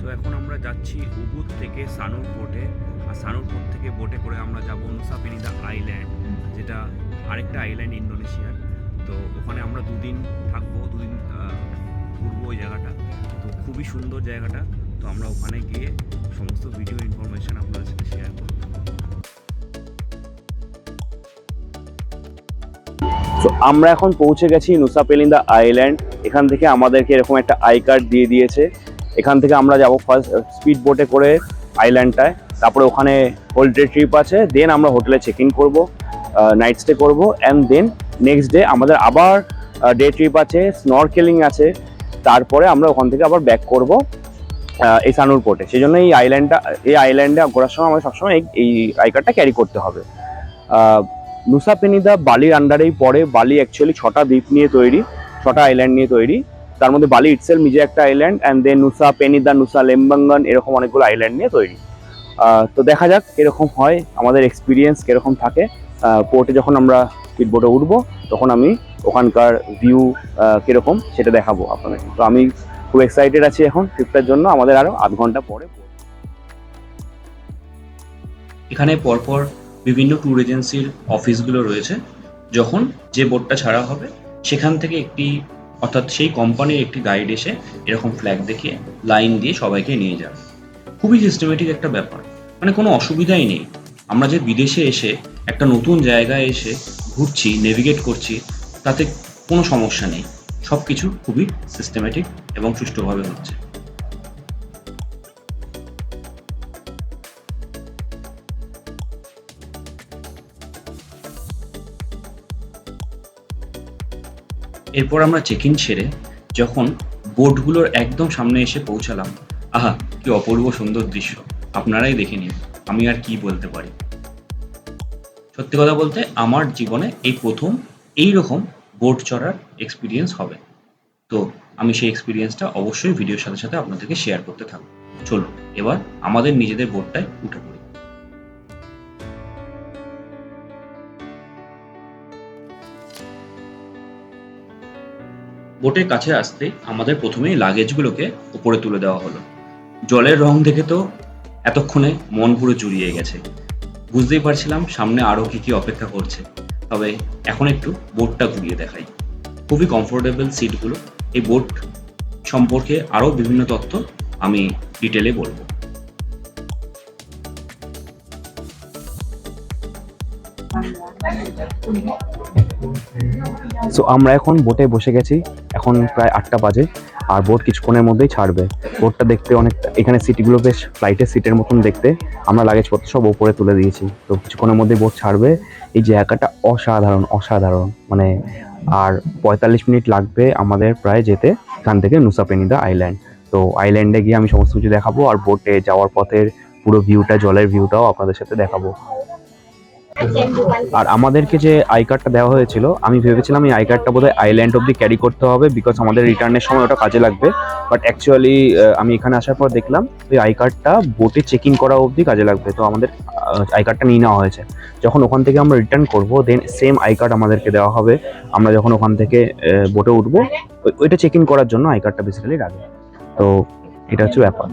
So এখন আমরা যাচ্ছি উবুদ থেকে সানুর পোর্টে, আর সানুর পোর্ট থেকে বোটে করে আমরা যাব নুসা পেনিদা আইল্যান্ড, যেটা আরেকটা আইল্যান্ড ইন্দোনেশিয়ার। তো ওখানে আমরা দুদিন থাকবো, দুদিন ঘুরবো ওই জায়গাটা। তো খুবই সুন্দর জায়গাটা। তো আমরা ওখানে গিয়ে সমস্ত ভিডিও ইনফরমেশান আপনাদের সাথে শেয়ার করব। তো আমরা এখন পৌঁছে গেছি নুসা পেনিদা আইল্যান্ড। এখান থেকে আমাদেরকে এরকম একটা আই কার্ড দিয়ে দিয়েছে। এখান থেকে আমরা যাব ফার্স্ট স্পিড বোটে করে আইল্যান্ডটায়, তারপরে ওখানে হোল ডে ট্রিপ আছে, দেন আমরা হোটেলে চেক ইন করবো, নাইট স্টে করবো, অ্যান্ড দেন নেক্সট ডে আমাদের আবার ডে ট্রিপ আছে, স্নরকেলিং আছে, তারপরে আমরা ওখান থেকে আবার ব্যাক করবো এই সানুর পোর্টে। সেই জন্য এই আইল্যান্ডে ঘোরার সময় আমাদের সবসময় এই আই কার্ডটা ক্যারি করতে হবে। নুসা পেনিদা বালির আন্ডারেই পড়ে। বালি অ্যাকচুয়ালি 6টা দ্বীপ নিয়ে তৈরি, 6টা আইল্যান্ড নিয়ে তৈরি। তার মধ্যে বালি ইটসেলফ নিজে একটা আইল্যান্ড, অ্যান্ড দেন নুসা পেনিদা, নুসা লেম্বাঙ্গন, এরকম অনেকগুলো আইল্যান্ড নিয়ে তৈরি। তো দেখা যাক কিরকম হয়, আমাদের এক্সপিরিয়েন্স কিরকম থাকে। পোর্টে যখন আমরা স্পিড বোটে উঠবো তখন আমি ওখানকার ভিউ কিরকম সেটা দেখাবো আপনাদের। তো আমি খুব এক্সাইটেড আছি এখন ট্রিপটার জন্য। আমাদের আরো আধ ঘন্টা পরে। এখানে পরপর বিভিন্ন ট্যুর এজেন্সির অফিসগুলো রয়েছে। যখন যে বোটটা ছাড়া হবে সেখান থেকে অর্থাৎ সেই কোম্পানির একটি গাইড এসে এরকম ফ্ল্যাগ দেখিয়ে লাইন দিয়ে সবাইকে নিয়ে যাবে। খুবই সিস্টেমেটিক একটা ব্যাপার, মানে কোনো অসুবিধাই নেই। আমরা যে বিদেশে এসে একটা নতুন জায়গায় এসে ঘুরছি, নেভিগেট করছি, তাতে কোনো সমস্যা নেই। সব কিছু খুবই সিস্টেমেটিক এবং সুষ্ঠুভাবে হচ্ছে। এরপর আমরা চেক ইন সেরে যখন বোটগুলোর একদম সামনে এসে পৌঁছালাম, আহা কি অপূর্ব সুন্দর দৃশ্য, আপনারাই দেখে নিন, আমি আর কি বলতে পারি। সত্যি কথা বলতে আমার জীবনে এই প্রথম এইরকম বোট চড়ার এক্সপিরিয়েন্স হবে। তো আমি সেই এক্সপিরিয়েন্সটা অবশ্যই ভিডিওর সাথে সাথে আপনাদেরকে শেয়ার করতে থাকবো। চলুন এবার আমাদের নিজেদের বোটটায় উঠে পড়ি। বোটের কাছে আসতে আমাদের প্রথমেই লাগেজগুলোকে উপরে তুলে দেওয়া হলো। জলের রং দেখে তো এতক্ষণে মন পুরো জুড়িয়ে গেছে। বুঝতেই পারছিলাম সামনে আরও কি কি অপেক্ষা করছে। তবে এখন একটু বোটটা ঘুরিয়ে দেখাই। খুবই কমফোর্টেবল সিটগুলো। এই বোট সম্পর্কে আরও বিভিন্ন তথ্য আমি ডিটেলে বলবো। সো আমরা এখন বোটে বসে গেছি। এখন প্রায় 8টা বাজে, আর বোট কিছুক্ষণের মধ্যেই ছাড়বে। বোটটা দেখতে অনেকটা, এখানে সিটগুলো বেশ ফ্লাইটের সিটের মতন দেখতে। আমরা লাগেজপত্র সব উপরে তুলে দিয়েছি, তো কিছুক্ষণের মধ্যেই বোট ছাড়বে। এই জায়গাটা অসাধারণ অসাধারণ, মানে আর 45 মিনিট লাগবে আমাদের প্রায় যেতে এখান থেকে নুসা পেনিদা আইল্যান্ড। তো আইল্যান্ডে গিয়ে আমি সমস্ত কিছু দেখাবো, আর বোটে যাওয়ার পথের পুরো ভিউটা, জলের ভিউটাও আপনাদের সাথে দেখাবো। আর আমাদেরকে যে আই কার্ডটা দেওয়া হয়েছিল, আমি ভেবেছিলাম এই আই কার্ডটা বোধহয় আইল্যান্ড অব্দি ক্যারি করতে হবে, বিকজ আমাদের রিটার্নের সময় ওটা কাজে লাগবে। বাট অ্যাকচুয়ালি আমি এখানে আসার পর দেখলাম ওই আই কার্ডটা বোটে চেক ইন করা অবধি কাজে লাগবে। তো আমাদের আই কার্ডটা নিয়ে নেওয়া হয়েছে। যখন ওখান থেকে আমরা রিটার্ন করবো, দেন সেম আই কার্ড আমাদেরকে দেওয়া হবে। আমরা যখন ওখান থেকে বোটে উঠবো, ওইটা চেক ইন করার জন্য আই কার্ডটা বেসিক্যালি লাগে। তো এটা হচ্ছে ব্যাপার।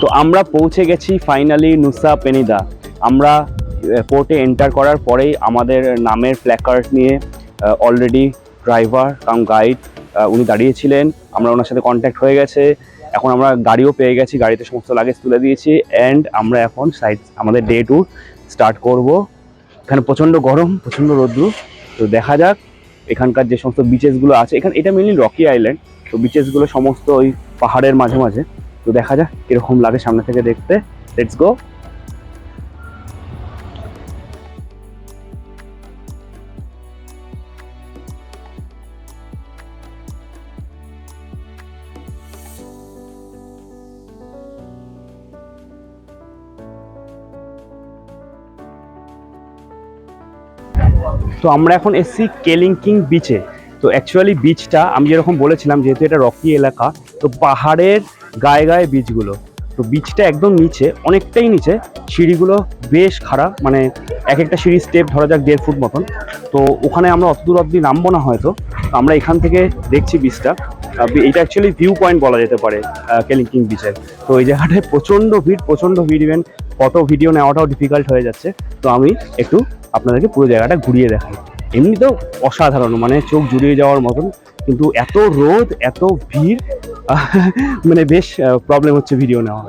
তো আমরা পৌঁছে গেছি ফাইনালি নুসা পেনিদা। আমরা পোর্টে এন্টার করার পরেই আমাদের নামের প্ল্যাকার্ড নিয়ে অলরেডি ড্রাইভার কাম গাইড উনি দাঁড়িয়েছিলেন। আমরা ওনার সাথে কন্ট্যাক্ট হয়ে গেছে। এখন আমরা গাড়িও পেয়ে গেছি, গাড়িতে সমস্ত লাগেজ তুলে দিয়েছি। অ্যান্ড আমরা এখন আমাদের ডে ট্যুর স্টার্ট করব। এখানে প্রচণ্ড গরম, প্রচণ্ড রোদ্দুর। তো দেখা যাক এখানকার যে সমস্ত বিচেসগুলো আছে, এটা মেনলি রকি আইল্যান্ড। তো বিচেসগুলো সমস্ত ওই পাহাড়ের মাঝে মাঝে। তো দেখা যাক কিরকম লাগে সামনে থেকে দেখতে। Let's go. তো আমরা এখন এসছি কেলিংকিং বিচে। তো অ্যাকচুয়ালি বিচটা আমি যেরকম বলেছিলাম, যেহেতু এটা রকি এলাকা, তো পাহাড়ের গায়ে গায়ে বিচগুলো। তো বিচটা একদম নিচে, অনেকটাই নিচে। সিঁড়িগুলো বেশ খারাপ, মানে এক একটা সিঁড়ি স্টেপ ধরা যাক 1.5 ফুট মতন। তো ওখানে আমরা অত দূর অব্দি নামবো না হয়তো। তো আমরা এখান থেকে দেখছি বিচটা। এটা অ্যাকচুয়ালি ভিউ পয়েন্ট বলা যেতে পারে কেলিংকিং বিচের। তো এই জায়গাটায় প্রচণ্ড ভিড়, ইভেন ফটো ভিডিও নেওয়াটাও ডিফিকাল্ট হয়ে যাচ্ছে। তো আমি একটু আপনাদেরকে পুরো জায়গাটা ঘুরিয়ে দেখাই। এমনিতেও অসাধারণ, মানে চোখ জুড়িয়ে যাওয়ার মতন, কিন্তু এত রোদ, এত ভিড়, মানে বেশ প্রবলেম হচ্ছে ভিডিও নেওয়া।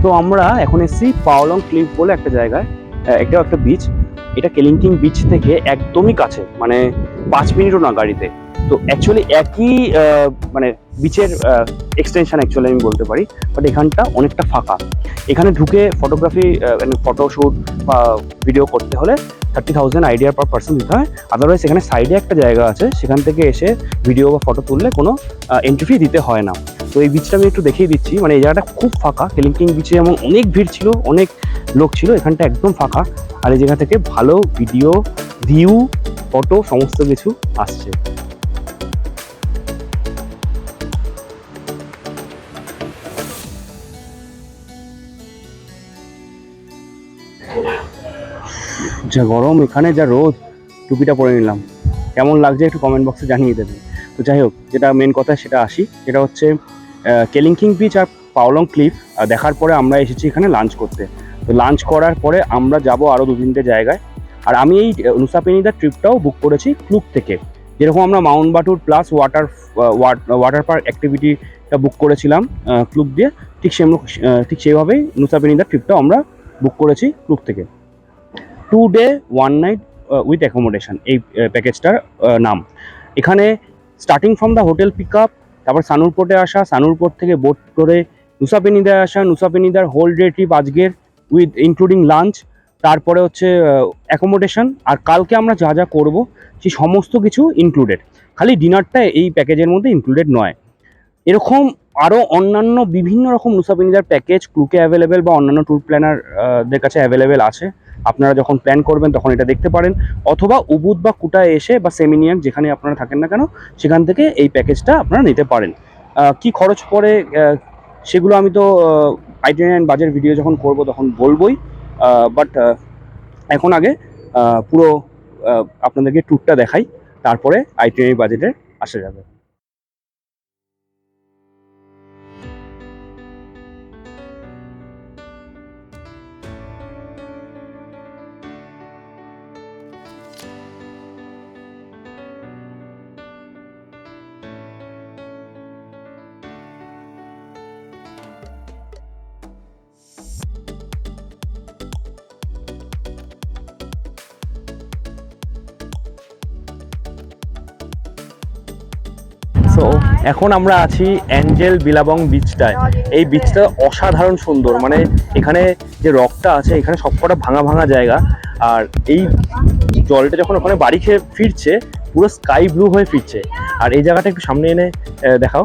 তো আমরা এখন এসেছি পাওলং ক্লিফ বলে একটা জায়গায়। এটাও একটা বিচ। এটা কেলিংকিং বিচ থেকে একদমই কাছে, মানে 5 মিনিটও না গাড়িতে। তো অ্যাকচুয়ালি একই মানে বিচের এক্সটেনশন অ্যাকচুয়ালি আমি বলতে পারি। বাট এখানটা অনেকটা ফাঁকা। এখানে ঢুকে ফটোগ্রাফি, মানে ফটোশ্যুট বা ভিডিও করতে হলে 30,000 আইডিয়া পার পার্সন দিতে হয়। আদারওয়াইজ এখানে সাইডে একটা জায়গা আছে, সেখান থেকে এসে ভিডিও বা ফটো তুললে কোনো এন্ট্রি ফি দিতে হয় না। তো এই বিচটা আমি একটু দেখিয়ে দিচ্ছি। মানে এই জায়গাটা খুব ফাঁকা। কেলিংকিং বিচে যেমন অনেক ভিড় ছিল, অনেক লোক ছিল, এখানটা একদম ফাঁকা। আর এই জায়গা থেকে ভালো ভিডিও, ভিউ, ফটো সমস্ত কিছু আসছে। যা গরম, এখানে যা রোদ, টুপিটা পরে নিলাম। কেমন লাগছে একটু কমেন্ট বক্সে জানিয়ে দেবেন। তো যাই হোক, যেটা মেন কথা সেটা আসি। যেটা হচ্ছে কেলিংকিং বিচ আর পাওলং ক্লিফ দেখার পরে আমরা এসেছি এখানে লাঞ্চ করতে। তো লাঞ্চ করার পরে আমরা যাব আরও 2-3টে জায়গায়। আর আমি এই নুসা পেনিদার ট্রিপটাও বুক করেছি ক্লুক থেকে। যেরকম আমরা মাউন্ট বাটুর প্লাস ওয়াটার পার্ক অ্যাক্টিভিটিটা বুক করেছিলাম ক্লুক দিয়ে, ঠিক সেইভাবেই নুসা পেনিদার ট্রিপটাও আমরা বুক করেছি ক্লুক থেকে। 2 ডে 1 নাইট উইথ অ্যাকোমোডেশন এই প্যাকেজটার নাম। এখানে starting from the hotel pick up, তারপর সানুর পোর্টে আসা, সানুর পোর্ট থেকে বোট করে নুসা পেনিদায় আসা, নুসা পেনিদার হোল ডে ট্রিপ আজকের উইথ ইনক্লুডিং লাঞ্চ, তারপরে হচ্ছে অ্যাকোমোডেশন। আর কালকে আমরা যা যা করবো সেই সমস্ত কিছু ইনক্লুডেড। খালি ডিনারটা এই প্যাকেজের মধ্যে ইনক্লুডেড নয়। এরকম আরও অন্যান্য বিভিন্ন রকম নুসা পেনিদার প্যাকেজ ক্লুকে অ্যাভেলেবেল বা অন্যান্য ট্যুর প্ল্যানারদের কাছে অ্যাভেলেবেল আছে। আপনারা যখন প্ল্যান করবেন তখন এটা দেখতে পারেন, অথবা উবুদ বা কুটায় এসে বা সেমিনিয়াক যেখানে আপনারা থাকেন না কেন সেখান থেকে এই প্যাকেজটা আপনারা নিতে পারেন। কি খরচ পড়ে সেগুলো আমি তো আইটিনারি বাজেট ভিডিও যখন করব তখন বলবোই। বাট এখন আগে পুরো আপনাদেরকে ট্যুরটা দেখাই, তারপরে আইটিনারি বাজেটে আসা যাবে। সো এখন আমরা আছি অ্যাঞ্জেল বিলাবং বিচটায়। এই বিচটা অসাধারণ সুন্দর, মানে এখানে যে রকটা আছে এখানে সবকটা ভাঙা ভাঙা জায়গা। আর এই জলটা যখন ওখানে বাড়ি খেয়ে ফিরছে পুরো স্কাই ব্লু হয়ে ফিরছে। আর এই জায়গাটা একটু সামনে এনে দেখাও।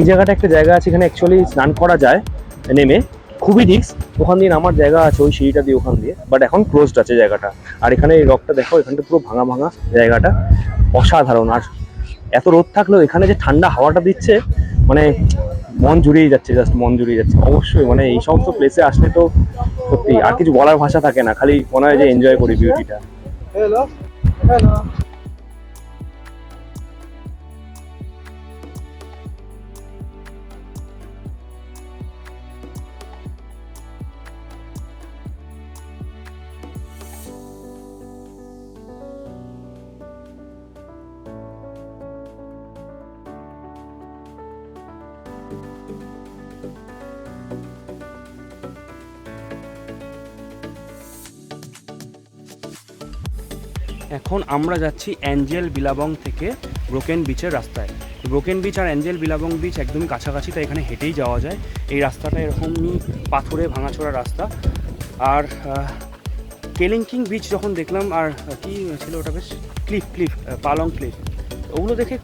এই জায়গাটা একটা জায়গা আছে, এখানে অ্যাকচুয়ালি স্নান করা যায় নেমে, খুবই রিস্ক। ওখান দিয়ে নামার জায়গা আছে ওই সিঁড়িটা দিয়ে ওখান দিয়ে, বাট এখন ক্লোজড আছে জায়গাটা। আর এখানে এই রকটা দেখো, এখানটা পুরো ভাঙা ভাঙা জায়গাটা, অসাধারণ। আর এত রোদ থাকলেও এখানে যে ঠান্ডা হাওয়াটা দিচ্ছে, মানে মন জুড়িয়ে যাচ্ছে, জাস্ট মন জুড়িয়ে যাচ্ছে। অবশ্যই মানে এই সমস্ত প্লেসে আসলে তো সত্যি আর কিছু বলার ভাষা থাকে না, খালি মনে হয় যে এনজয় করি বিউটিটা। এখন আমরা যাচ্ছি অ্যাঞ্জেল বিলাবং থেকে ব্রোকেন বিচের রাস্তায়। ব্রোকেন বিচ আর অ্যাঞ্জেল বিলাবং বিচ একদমই কাছাকাছি, তাই এখানে হেঁটেই যাওয়া যায়। এই রাস্তাটা এরকমই পাথরে ভাঙাচোরা রাস্তা। আর কেলিংকিং বিচ যখন দেখলাম, আর কি ছিল ওটা, বেশ ক্লিফ পালং ক্লিফ, ওগুলো দেখে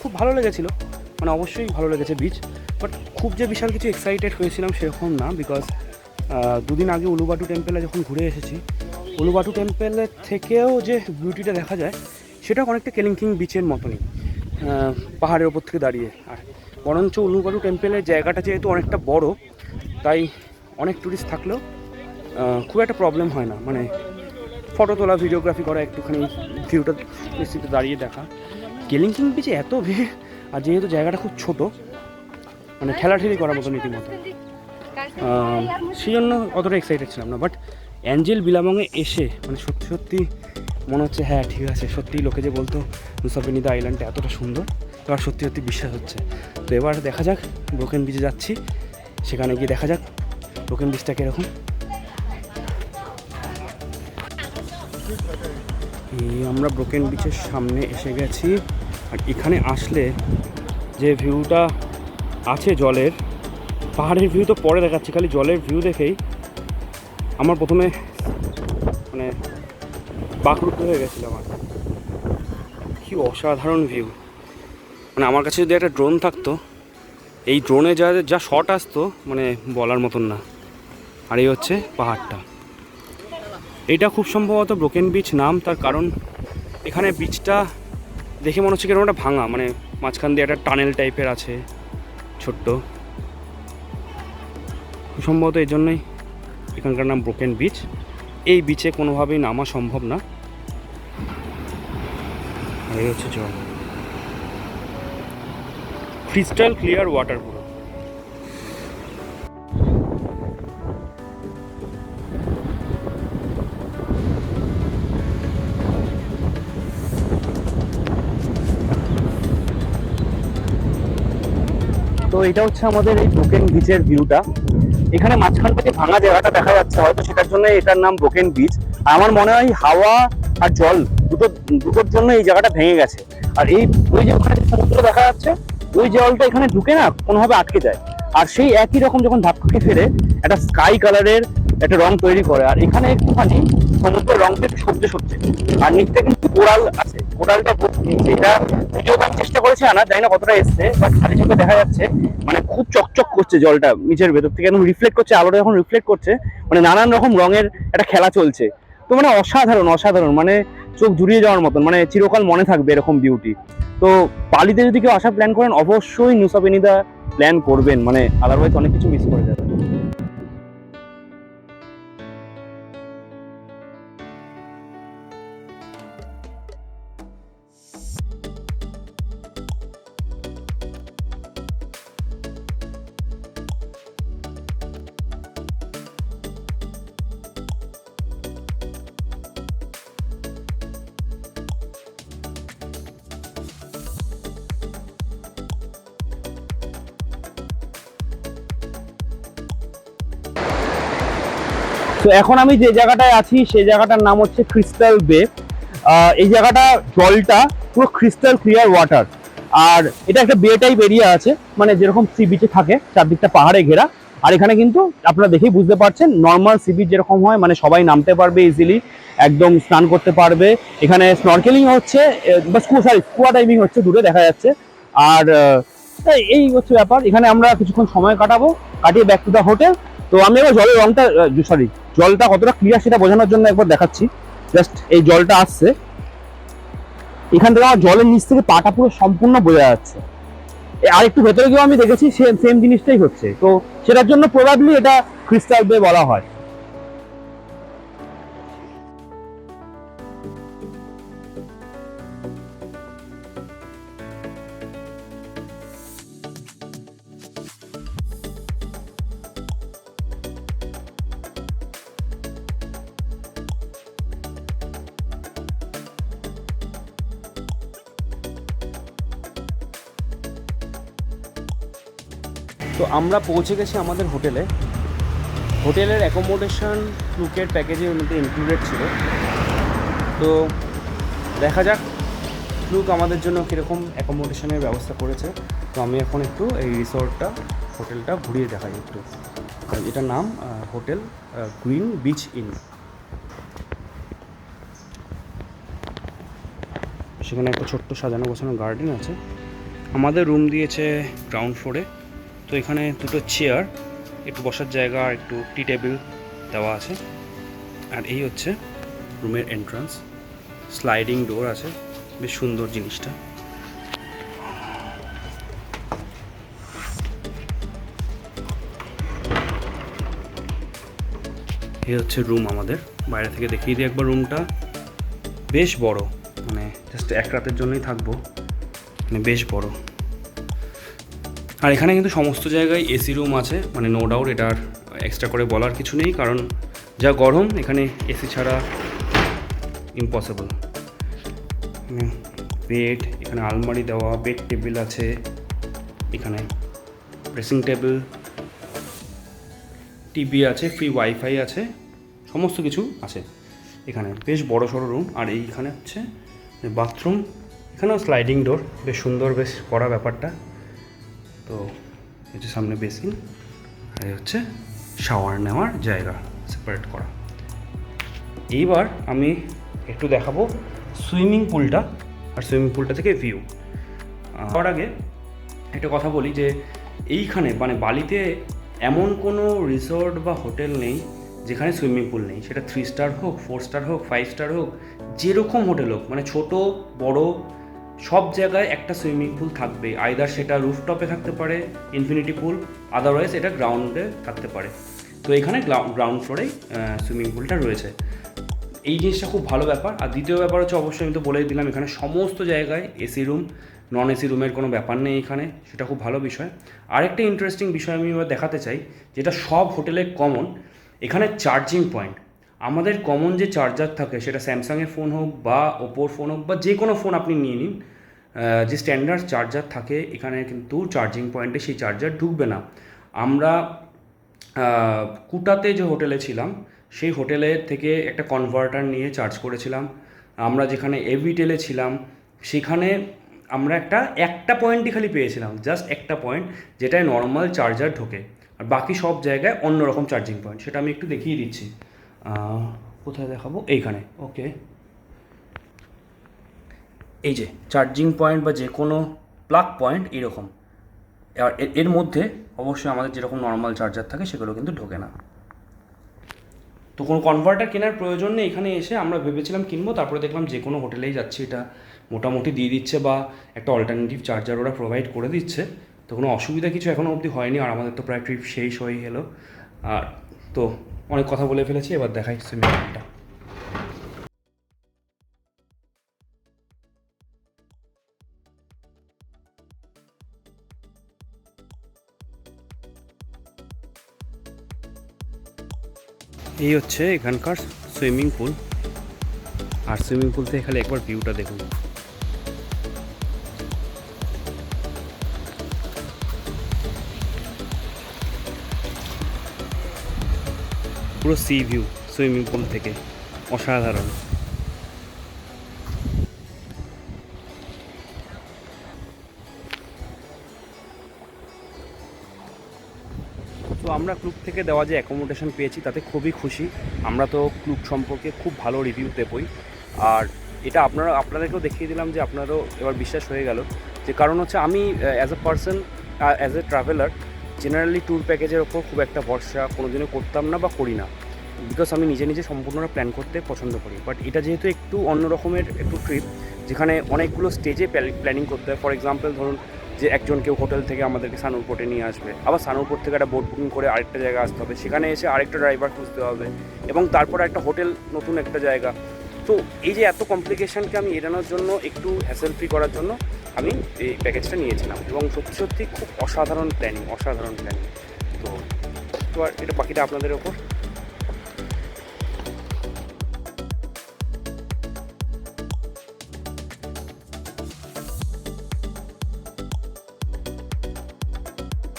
খুব ভালো লেগেছিলো। মানে অবশ্যই ভালো লেগেছে বিচ, বাট খুব যে বিশাল কিছু এক্সাইটেড হয়েছিলাম সেরকম না। বিকজ দুদিন আগে উলুবাটু টেম্পেলে যখন ঘুরে এসেছি, উলুবাটু টেম্পেলের থেকেও যে বিউটিটা দেখা যায় সেটা অনেকটা কেলিংকিং বিচের মতনই, পাহাড়ের ওপর থেকে দাঁড়িয়ে। আর বরঞ্চ উলুবাটু টেম্পেলের জায়গাটা যেহেতু অনেকটা বড়, তাই অনেক টুরিস্ট থাকলেও খুব একটা প্রবলেম হয় না। মানে ফটো তোলা, ভিডিওগ্রাফি করা, একটুখানি ভিউটা নিশ্চিত দাঁড়িয়ে দেখা। কেলিংকিং বিচে এত ভিড়, আর যেহেতু জায়গাটা খুব ছোট, মানে ঠেলাঠেলি করার মতো রীতিমতো, সেই জন্য অতটা এক্সাইটেড ছিলাম না। বাট অ্যাঞ্জেল বিলাবংয়ে এসে মানে সত্যি মনে হচ্ছে হ্যাঁ ঠিক আছে, সত্যিই লোকে যে বলতো নুসা পেনিদা আইল্যান্ডটা এতটা সুন্দর, এবার সত্যি বিশ্বাস হচ্ছে। তো এবার দেখা যাক, ব্রোকেন বিচে যাচ্ছি, সেখানে গিয়ে দেখা যাক ব্রোকেন বিচটা কীরকম। আমরা ব্রোকেন বিচের সামনে এসে গেছি। আর এখানে আসলে যে ভিউটা আছে জলের, পাহাড়ের ভিউ তো পরে দেখাচ্ছি, খালি জলের ভিউ দেখেই আমার প্রথমে মানে বাকরুদ্ধ হয়ে গেছিলাম। আমার কি অসাধারণ ভিউ! মানে আমার কাছে যদি একটা ড্রোন থাকতো, এই ড্রোনে যা শট আসতো মানে বলার মতন না। আর এই হচ্ছে পাহাড়টা। এইটা খুব সম্ভবত ব্রোকেন বিচ নাম, তার কারণ এখানে বিচটা দেখে মনে হচ্ছে কিরকম একটা ভাঙা, মানে মাঝখান দিয়ে একটা টানেল টাইপের আছে ছোট্ট। খুব সম্ভবত এই জন্যই এখানকার নাম ব্রোকেন বিচ। এই বিচে কোনোভাবেই নামা সম্ভব না। এই হচ্ছে জল, ক্রিস্টাল ক্লিয়ার ওয়াটার পুরো। তো এটা হচ্ছে আমাদের এই ব্রোকেন বিচের ভিউটা। এখানে মাঝখান থেকে ভাঙা জায়গাটা দেখা যাচ্ছে, হয়তো সেটার জন্য এটার নাম ব্রোকেন বিচ। আর আমার মনে হয় হাওয়া আর জল দুটোর জন্য এই জায়গাটা ভেঙে গেছে। আর ওই যে ওখানে সমুদ্র দেখা যাচ্ছে, ওই জলটা এখানে ঢুকে না কোনোভাবে আটকে যায়, আর সেই একই রকম যখন ধাক্কা ফেলে একটা স্কাই কালারের একটা রং তৈরি করে। আর এখানে একটুখানি সমুদ্রের রংটা একটু সবজে, আর নিচে কিন্তু কোরাল আছে, কোরালটা এটা ভিডিও করার চেষ্টা করেছে, আনা জানি না কতটা এসছে, বাট খালি চোখে দেখা যাচ্ছে মানে খুব চকচক করছে জলটা, নিচের ভেতর থেকে একদম রিফ্লেক্ট করছে, আলোটা যখন রিফ্লেক্ট করছে মানে নানান রকম রঙের একটা খেলা চলছে। তো মানে অসাধারণ, মানে চোখ জুড়িয়ে যাওয়ার মতন, মানে চিরকাল মনে থাকবে এরকম বিউটি। তো বালিতে যদি কেউ আসার প্ল্যান করেন, অবশ্যই নুসা পেনিদা প্ল্যান করবেন, মানে আদারওয়াইজ অনেক কিছু মিস করে যাবে। তো এখন আমি যে জায়গাটায় আছি সেই জায়গাটার নাম হচ্ছে ক্রিস্টাল বে। এই জায়গাটা জলটা পুরো ক্রিস্টাল ক্লিয়ার ওয়াটার, আর এটা একটা বে টাইপ এরিয়া আছে, মানে যেরকম সি বিচে থাকে চারদিকটা পাহাড়ে ঘেরা। আর এখানে কিন্তু আপনারা দেখেই বুঝতে পারছেন নর্মাল সি বিচ যেরকম হয়, মানে সবাই নামতে পারবে ইজিলি, একদম স্নান করতে পারবে। এখানে স্নরকেলিং হচ্ছে বা স্কুয়া ডাইভিং হচ্ছে, দূরে দেখা যাচ্ছে। আর এই হচ্ছে ব্যাপার। এখানে আমরা কিছুক্ষণ সময় কাটিয়ে ব্যাক টু দ্য হোটেল। তো আমি এবার জলের রংটা জলটা কতটা ক্লিয়ার সেটা বোঝানোর জন্য একবার দেখাচ্ছি। জাস্ট এই জলটা আসছে এখান থেকে, আমার জলের নিচ থেকে পাটা পুরো সম্পূর্ণ বোঝা যাচ্ছে। আর একটু ভেতরে গিয়েও আমি দেখেছি সেম সেম জিনিসটাই হচ্ছে, তো সেটার জন্য প্রবাবলি এটা ক্রিস্টাল বে বলা হয়। তো আমরা পৌঁছে গেছি আমাদের হোটেলে। হোটেলের অ্যাকোমোডেশন ফ্লুকের প্যাকেজের মধ্যে ইনক্লুডেড ছিল। তো দেখা যাক ফ্লুক আমাদের জন্য কীরকম অ্যাকোমোডেশনের ব্যবস্থা করেছে। তো আমি এখন একটু এই হোটেলটা ঘুরিয়ে দেখাই একটু। এটার নাম হোটেল গ্রিন বিচ ইন। সেখানে একটা ছোট্ট সাজানো গোছানো গার্ডেন আছে। আমাদের রুম দিয়েছে গ্রাউন্ড ফ্লোরে। তো এখানে দুটো চেয়ার, একটু বসার জায়গা আর একটু টি টেবিল দেওয়া আছে। আর এই হচ্ছে রুমের এন্ট্রান্স, স্লাইডিং ডোর আছে, বেশ সুন্দর জিনিসটা। এই হচ্ছে রুম আমাদের। বাইরে থেকে দেখিয়ে দিই একবার রুমটা। বেশ বড়, মানে জাস্ট এক রাতের জন্যই থাকবো, মানে বেশ বড়। আর এখানে কিন্তু সমস্ত জায়গায় এসি রুম আছে, মানে নো ডাউট, এটার এক্সট্রা করে বলার কিছু নেই, কারণ যা গরম এখানে এসি ছাড়া ইম্পসিবল। বেড, এখানে আলমারি দেওয়া, বেড টেবিল আছে, এখানে ড্রেসিং টেবিল, টিভি আছে, ফ্রি ওয়াইফাই আছে, সমস্ত কিছু আছে এখানে। বেশ বড় সড়ো রুম। আর এইখানে হচ্ছে বাথরুম, এখানেও স্লাইডিং ডোর, বেশ সুন্দর, বেশ করা ব্যাপারটা। তো হচ্ছে সামনে বেসিন, আর হচ্ছে শাওয়ার নেওয়ার জায়গা সেপারেট করা। এইবার আমি একটু দেখাবো সুইমিং পুলটা, আর সুইমিং পুলটা থেকে ভিউ। তার আগে একটা কথা বলি যে এইখানে মানে বালিতে এমন কোনো রিসর্ট বা হোটেল নেই যেখানে সুইমিং পুল নেই। সেটা 3 স্টার হোক, 4 স্টার হোক, 5 স্টার হোক, যেরকম হোটেল হোক, মানে ছোট বড় সব জায়গায় একটা সুইমিং পুল থাকবে। আইদার সেটা রুফটপে থাকতে পারে ইনফিনিটি পুল, আদারওয়াইজ এটা গ্রাউন্ডে থাকতে পারে। তো এখানে গ্রাউন্ড ফ্লোরেই সুইমিং পুলটা রয়েছে। এই জিনিসটা খুব ভালো ব্যাপার। আর দ্বিতীয় ব্যাপার হচ্ছে, অবশ্যই আমি তো বলেই দিলাম, এখানে সমস্ত জায়গায় এসি রুম, নন এসি রুমের কোনো ব্যাপার নেই এখানে, সেটা খুব ভালো বিষয়। আরেকটা ইন্টারেস্টিং বিষয় আমি এবার দেখাতে চাই, যেটা সব হোটেলে কমন, এখানে চার্জিং পয়েন্ট। আমাদের কমন যে চার্জার থাকে, সেটা স্যামসাংয়ের ফোন হোক বা ওপোর ফোন হোক বা যে কোনো ফোন আপনি নিয়ে নিন, যে স্ট্যান্ডার্ড চার্জার থাকে এখানে কিন্তু চার্জিং পয়েন্টে সেই চার্জার ঢুকবে না। আমরা কুটাতে যে হোটেলে ছিলাম, সেই হোটেলের থেকে একটা কনভার্টার নিয়ে চার্জ করেছিলাম। আমরা যেখানে এভিটেলে ছিলাম সেখানে আমরা একটা পয়েন্টই খালি পেয়েছিলাম, জাস্ট একটা পয়েন্ট, যেটায় নর্মাল চার্জার ঢোকে। আর বাকি সব জায়গায় অন্য রকম চার্জিং পয়েন্ট। সেটা আমি একটু দেখিয়ে দিচ্ছি। কোথায় দেখাবো? এইখানে। ওকে, এই যে চার্জিং পয়েন্ট বা যে কোনো প্লাগ পয়েন্ট এরকম। আর এর মধ্যে অবশ্যই আমাদের যেরকম নর্মাল চার্জার থাকে সেগুলো কিন্তু ঢোকে না। তো কোনো কনভার্টার কেনার প্রয়োজন নেই। এখানে এসে আমরা ভেবেছিলাম কিনবো, তারপরে দেখলাম যে কোনো হোটেলেই যাচ্ছি এটা মোটামুটি দিয়ে দিচ্ছে, বা একটা অল্টারনেটিভ চার্জার ওরা প্রোভাইড করে দিচ্ছে। তো কোনো অসুবিধা কিছু এখনও অবধি হয়নি। আর আমাদের তো প্রায় ট্রিপ শেষ হয়ে গেলো। আর তো অনেক কথা বলে ফেলেছি, এবার দেখাই সুইমিং পুলটা। এই হচ্ছে এখানকার সুইমিং পুল। আর সুইমিং পুল থেকে খালি একবার ভিউটা দেখুন। পুরো সি ভিউ সুইমিং পুল থেকে, অসাধারণ। তো আমরা ক্লুক থেকে দেওয়া যে অ্যাকোমোডেশন পেয়েছি তাতে খুবই খুশি। আমরা তো ক্লুক সম্পর্কে খুব ভালো রিভিউ দেবই। আর এটা আপনাদেরকেও দেখিয়ে দিলাম যে আপনারও এবার বিশ্বাস হয়ে গেল। যে কারণ হচ্ছে আমি as a person, as a traveller, generally tour প্যাকেজের ওপর খুব একটা ভরসা কোনোদিনও করতাম না বা করি না, বিকজ আমি নিজে নিজে সম্পূর্ণটা প্ল্যান করতে পছন্দ করি। বাট এটা যেহেতু একটু অন্য রকমের একটু ট্রিপ, যেখানে অনেকগুলো স্টেজে প্ল্যানিং করতে হয়। ফর এক্সাম্পল ধরুন যে একজন কেউ হোটেল থেকে আমাদেরকে সানুর পোর্টে নিয়ে আসবে, আবার সানুর পোর্ট থেকে একটা বোট বুকিং করে আরেকটা জায়গায় আসতে হবে, সেখানে এসে আরেকটা ড্রাইভার খুঁজতে হবে, এবং তারপর একটা হোটেল, নতুন একটা জায়গা। তো এই যে এত কমপ্লিকেশনকে আমি এড়ানোর জন্য, একটু হ্যাসেল ফ্রি করার জন্য আমি এই প্যাকেজটা নিয়েছিলাম, এবং সত্যি সত্যি খুব অসাধারণ প্ল্যানিং। তো আর এটা বাকিটা আপনাদের ওপর।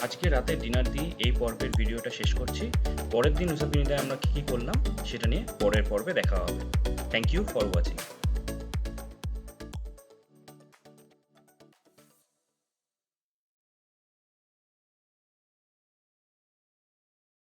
আজকে রাতে ডিনার দিয়ে এই পর্বের ভিডিওটা শেষ করছি। পরের দিন নুসা পেলিন্দায় আমরা কী কী করলাম সেটা নিয়ে পরের পর্বে দেখা হবে। Thank you for watching.